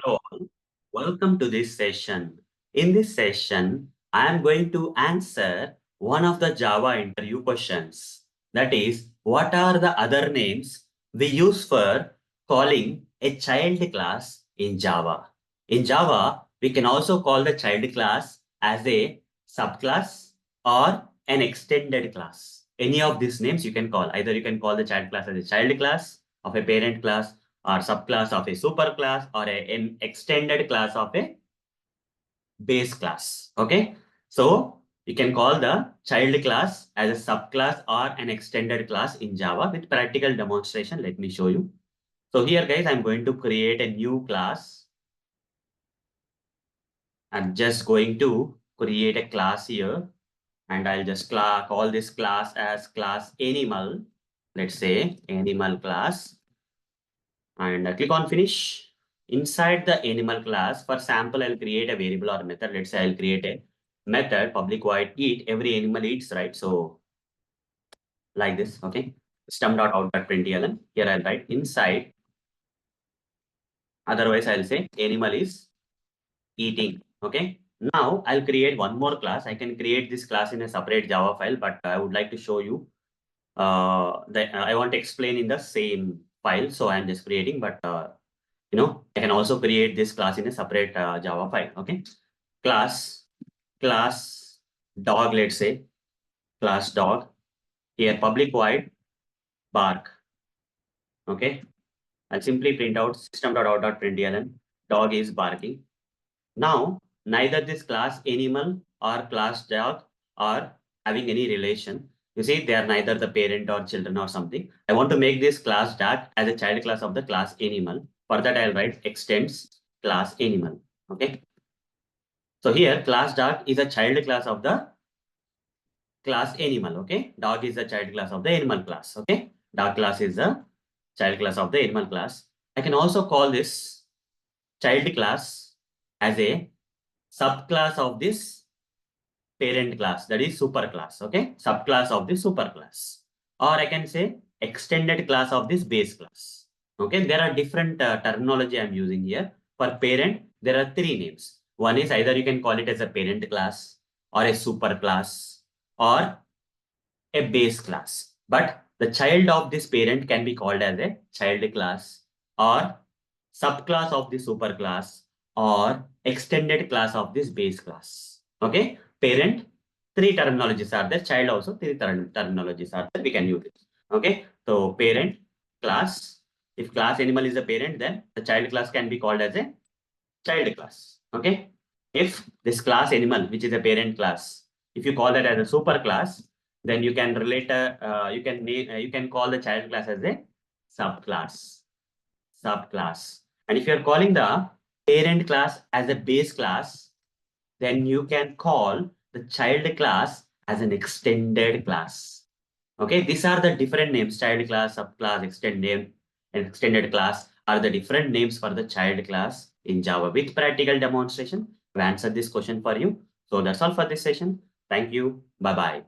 Hello, all. Welcome to this session. In this session, I am going to answer one of the Java interview questions. That is, what are the other names we use for calling a child class in Java? In Java, we can also call the child class as a subclass or an extended class. Any of these names you can call. Either you can call the child class as a child class of a parent class or subclass of a superclass or an extended class of a base class. Okay. So you can call the child class as a subclass or an extended class in Java with practical demonstration. Let me show you. So here guys, I'm going to create a new class. I'm just going to create a class here and I'll just call this class as class animal. Let's say animal class and click on finish. Inside the animal class, for sample, I'll create a variable or method. Let's say I'll create a method public void eat. Every animal eats, right? So like this, okay? System.out.println. Here I'll write inside. Otherwise, I'll say animal is eating. Okay. Now I'll create one more class. I can create this class in a separate Java file, but I would like to show you that I want to explain in the same file. So I'm just creating, but I can also create this class in a separate Java file. Okay. Class dog, let's say class dog. Here public void bark. Okay. I'll simply print out system.out.println dog is barking. Now, neither this class animal or class dog are having any relation. You see, they are neither the parent or children or something. I want to make this class dog as a child class of the class animal. For that, I'll write extends class animal. Okay. So here, class dog is a child class of the class animal. Okay. Dog is the child class of the animal class. Okay. Dog class is the child class of the animal class. I can also call this child class as a subclass of this parent class, that is superclass. Okay. Subclass of this superclass. Or I can say extended class of this base class. Okay. There are different terminology I'm using here. For parent, there are three names. One is either you can call it as a parent class or a superclass or a base class. But the child of this parent can be called as a child class or subclass of the superclass or extended class of this base class. Okay. Parent, three terminologies are there. Child also, three terminologies are there. We can use it. Okay. So parent, class. If class animal is a parent, then the child class can be called as a child class. Okay. If this class animal, which is a parent class, if you call that as a super class, then you can relate you can call the child class as a subclass. And if you're calling the parent class as a base class, then you can call the child class as an extended class. Okay, these are the different names: child class, subclass, extended class are the different names for the child class in Java. With practical demonstration, we answered this question for you. So that's all for this session. Thank you. Bye-bye.